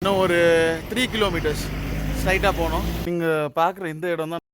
இன்னும் ஒரு 3 கிலோமீட்டர்ஸ் ஸ்ட்ரைட்டாக போனோம். நீங்கள் பார்க்குற இந்த இடம் தான்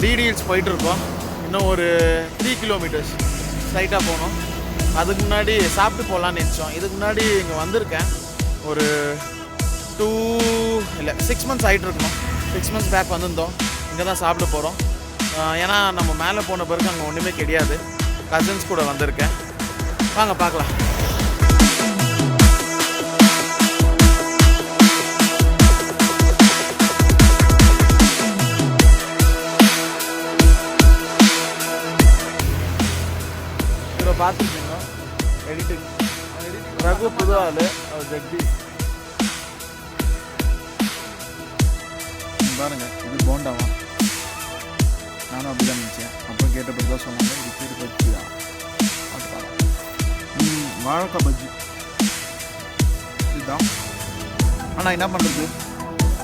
டிடிஎல்ஸ் போயிட்டுருக்கோம். இன்னும் ஒரு 3 கிலோமீட்டர்ஸ் ஸ்ட்ரைட்டாக போகணும். அதுக்கு முன்னாடி சாப்பிட்டு போகலான்னு நினச்சோம். இதுக்கு முன்னாடி இங்கே வந்திருக்கேன். ஒரு 6 மந்த்ஸ் ஆகிட்டு இருக்கணும். 6 மந்த்ஸ் பேக் வந்திருந்தோம். இங்கே தான் சாப்பிட போகிறோம். ஏன்னா நம்ம மேலே போன பிறகு அங்கே ஒன்றுமே கிடையாது. கசின்ஸ் கூட வந்திருக்கேன். வாங்க பார்க்கலாம். பார்த்துருக்கீங்க எடிட்டிங் ரகு புது ஆள் அவர் ஜெகதீஷ் பாருங்க. இது போண்டாவா? நானும் அப்படி தான் நினச்சேன். அப்புறம் கேட்டபடி தான் சொன்னாங்க இது பேர் பஜ்ஜி தான். வாழைக்காய் பஜ்ஜி இதுதான். ஆனால் என்ன பண்ணுறது,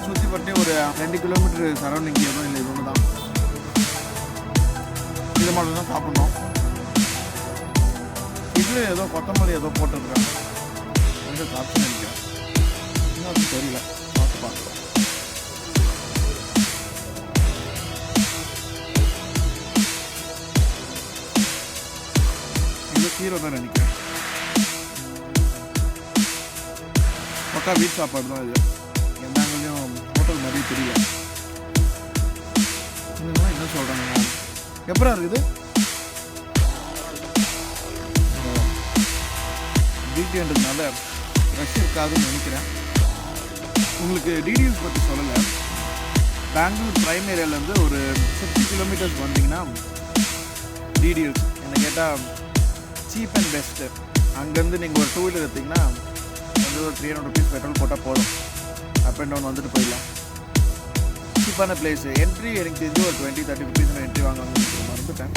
சுற்றி பற்றி ஒரு 2 கிலோமீட்டர் சரௌண்டிங் எதுவும் இல்லை. இது ஒன்று தான். இது மட்டும் தான் சாப்பிட்ணும். இதில் ஏதோ கொத்தமல்லி ஏதோ போட்டுருக்காங்க. கொஞ்சம் சாப்பிட்டு நினைக்கிறேன். இன்னும் அது தெரியல. பார்த்து பார்க்கலாம். இது ஹீரோ தான் நினைக்கிறேன். பக்கா வீட் சாப்பாடு தான் இது. எந்த ஆங்கிலையும் ஹோட்டல் மாதிரி தெரியல. இதெல்லாம் என்ன சொல்கிறாங்க? எப்படா இருக்குது? வீக்கெண்டுனால ரஷ் இருக்காதுன்னு நினைக்கிறேன். உங்களுக்கு டிடிஎல்ஸ் பற்றி சொல்லலை. பெங்களூர் ப்ரைம் ஏரியாவிலேருந்து ஒரு 50 கிலோமீட்டர்ஸ் வந்தீங்கன்னா டிடிஎல்ஸ் என்னை கேட்டால் சீப் அண்ட் பெஸ்ட்டு. அங்கேருந்து நீங்கள் ஒரு 2 வீலர் எடுத்திங்கன்னா வந்து ஒரு 300 ருபீஸ் பெட்ரோல் போட்டால் போதும். அப் அண்ட் டவுன் வந்துட்டு போயிடலாம். சீப்பான பிளேஸு. என்ட்ரி எனக்கு தெரிஞ்சு ஒரு 20-30 ருபீஸ் என்ட்ரி வாங்குவாங்க. மறந்துட்டேன்.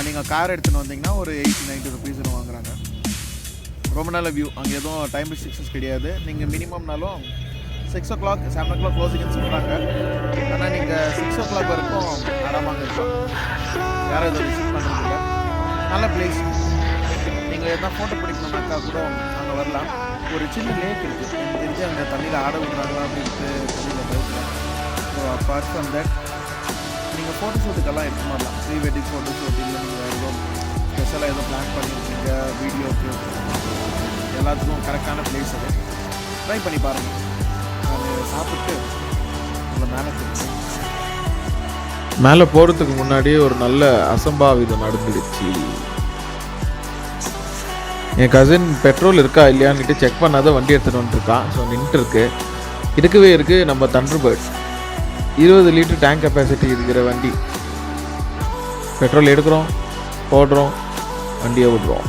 நீங்கள் கார் எடுத்துன்னு வந்தீங்கன்னா ஒரு 80-90 ருபீஸ்னு வாங்குறாங்க. ரொம்ப நல்ல வியூ. அங்கே எதுவும் டைம் ரெஸ்ட்ரிக்ஷன்ஸ் கிடையாது. நீங்கள் மினிமம்னாலும் 6 o'clock 7 o'clock க்ளோசிங்னு சொல்கிறாங்க. ஆனால் நீங்கள் 6 o'clock வரைக்கும் ஆராமாக இருக்கலாம். யாரும் எதுவும் விசிட் பண்ணுறதில்ல. நல்ல பிளேஸ். நீங்கள் எதனா ஃபோட்டோ பிடிக்கணுன்னாக்கா கூட அங்கே வரலாம். ஒரு சின்ன லேக் இருக்குது. எனக்கு தெரிஞ்சு அங்கே தண்ணியில் ஆட விடுறாங்களா அப்படின்ட்டு தண்ணியில் போயிடலாம். ஸோ அப்பார்ட் ஃப்ரம் தட் நீங்கள் ஃபோட்டோ ஷூட்டுக்கெல்லாம் எடுத்து வரலாம். ப்ரீ வெட்டிங் ஃபோட்டோ ஷூட் இல்லை நீங்கள் எதுவும் ஸ்பெஷலாக எதுவும் பிளான் பண்ணியிருக்கீங்க வீடியோக்கு எல்லாத்துக்கும் கரெக்டான பிளேஸ் அது. ட்ரை பண்ணி பாருங்கள். அது சாப்பிட்டு உங்களை மேலே போகிறதுக்கு முன்னாடியே ஒரு நல்ல அசம்பாவிதம் நடந்துடுச்சு. என் கசின் பெட்ரோல் இருக்கா இல்லையான்னுட்டு செக் பண்ணாத வண்டி எடுத்துகிட்டு வந்துருக்கான். ஸோ நின்றுருக்கு. இருக்கவே இருக்குது நம்ம தண்டர்பர்ட் 20 லிட்டர் டேங்க் கெப்பாசிட்டி இருக்கிற வண்டி. பெட்ரோல் எடுக்கிறோம், போடுறோம், வண்டியை விடுறோம்.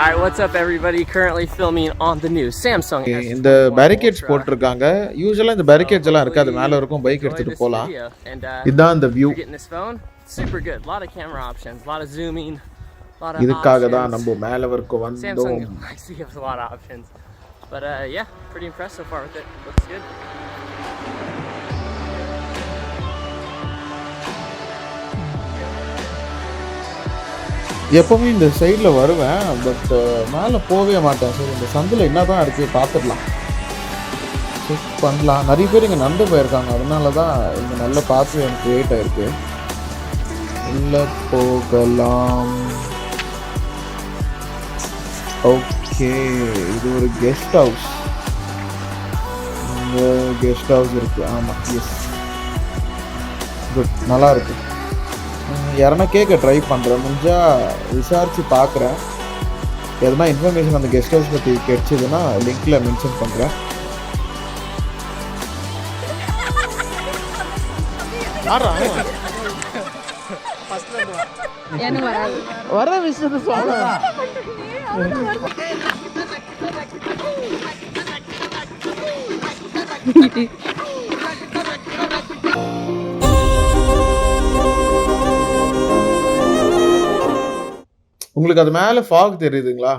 Alright, what's up everybody? Currently filming on the new Samsung. இந்த பேரிகேட்ஸ் போட்டுருக்காங்க. யூசுவலா இந்த பேரிகேட்ஸ் எல்லாம் இருக்காது. மேல இருக்கும் பைக் எடுத்துட்டு போலாம். இதான் அந்த view. Super good. A lot of camera options, a lot of zooming, a lot of இதுக்காக தான் நம்ம மேல வரைக்கும் வந்தோம். Samsung likes to give us a lot of options. But yeah, pretty impressed so far with it. Looks good. எப்போவுமே இந்த சைடில் வருவேன், பட் மேலே போகவே மாட்டேன். சரி இந்த சந்தில் என்ன தான் இருக்குது பார்த்துடலாம், செக் பண்ணலாம். நிறைய பேர் இங்கே நடந்து போயிருக்காங்க, அதனால தான் இங்கே நல்ல பாத்வே எனக்கு க்ரியேட் ஆகிருக்கு. உள்ளே போகலாம். ஓகே, இது ஒரு கெஸ்ட் ஹவுஸ். இங்கே கெஸ்ட் ஹவுஸ் இருக்குது. ஆமாம், எஸ், குட், நல்லா இருக்குது. யாரனா கேட்க ட்ரை பண்ணுறேன், முடிஞ்சால் விசாரித்து பார்க்குறேன். எதனா இன்ஃபர்மேஷன் அந்த கெஸ்ட் ஹவுஸ் பற்றி கிடைச்சதுன்னா லிங்க்கில் மென்ஷன் பண்ணுறேன். வர விஷயத்தை சொல்ல உங்களுக்கு அது மேலே ஃபாக் தெரியுதுங்களா?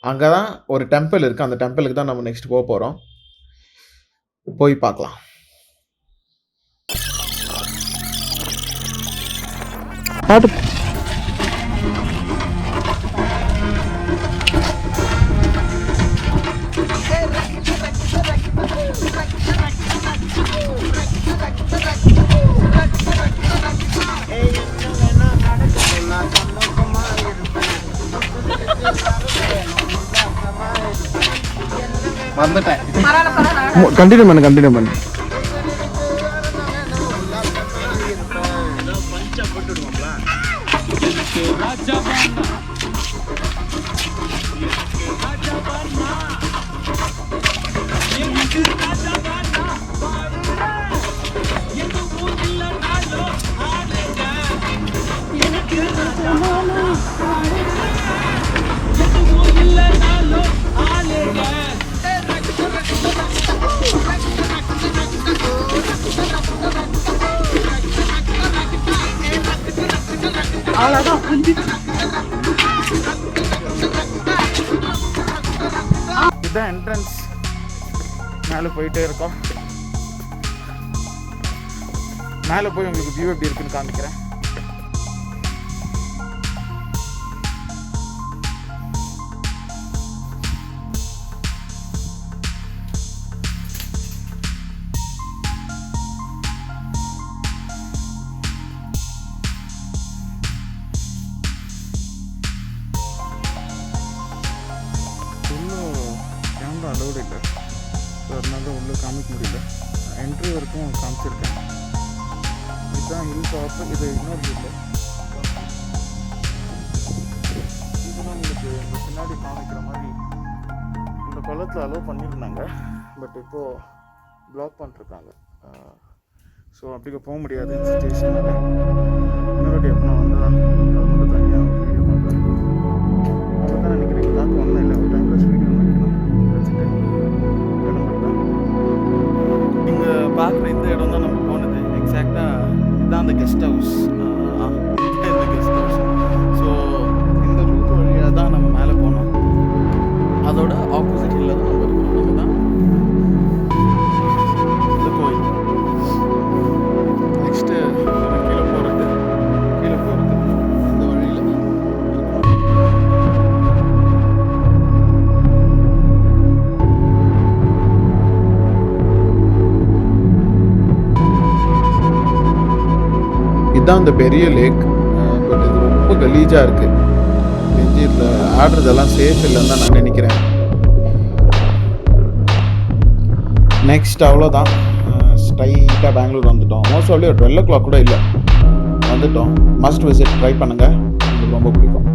அங்கே தான் ஒரு டெம்பிள் இருக்குது. அந்த டெம்பிளுக்கு தான் நம்ம நெக்ஸ்ட் போக போகிறோம். போய் பார்க்கலாம். பாட்டு வந்துட்டேன். கண்டினியூ பண்ணு. இதுதான் என்ட்ரன்ஸ். மேலே போயிட்டே இருக்கோம். மேலே போய் உங்களுக்கு வியூ எப்படி இருக்குன்னு காமிக்கிறேன். அலோடு இல்லை, ஸோ அதனால உள்ளே காமிக்க முடியல. என்ட்ரி வரைக்கும் காமிச்சிருக்கேன். இதுதான் ஹில் டாப்பு. இது இன்னொரு இல்லை, இதெல்லாம் உங்களுக்கு இந்த பின்னாடி காமிக்கிற மாதிரி இந்த குளத்தில் அலோவ் பண்ணியிருந்தாங்க, பட் இப்போது பிளாக் பண்ணிருக்காங்க. ஸோ அப்படி போக முடியாது இந்த சுச்சுவேஷனில். இன்னொரு எப்போ நான் வந்து அது மட்டும் தனியாக வீடியோ பண்ணுறேன். அப்போ தான் நினைக்கிறேன் தாக்கு ஒன்றும் இல்லை, ஒரு டைம்லெஸ் வீடியோ இங்கே பார்க்குற இந்த இடம் தான் நம்ம போனது. எக்ஸாக்டாக இதுதான் அந்த கெஸ்ட் ஹவுஸ். இந்த கெஸ்ட் ஹவுஸ். ஸோ இந்த ரூட் வழியாக தான் நம்ம மேலே போனோம். அதோட ஆப்போசிட் ஹில்லில் தான் நம்ம இருக்கோம். நம்ம தான் இந்த கோயில். நெக்ஸ்ட்டு கீழே போகிறது இந்த வழியில் தான் இருக்கணும். இதுதான் அந்த பெரிய லேக். பட் இது ரொம்ப கலீஜாக இருக்குது. இதில் ஆடுறதெல்லாம் சேஃப் இல்லைன்னு தான் நான் நினைக்கிறேன். நெக்ஸ்ட் அவ்வளோதான், ஸ்ட்ரைட்டாக பெங்களூர் வந்துட்டோம். மோஸ்ட் ஆஃப்லி ஒரு 12 o'clock கூட இல்லை, வந்துட்டோம். மஸ்ட் விசிட், ட்ரை பண்ணுங்கள், உங்களுக்கு ரொம்ப பிடிக்கும்.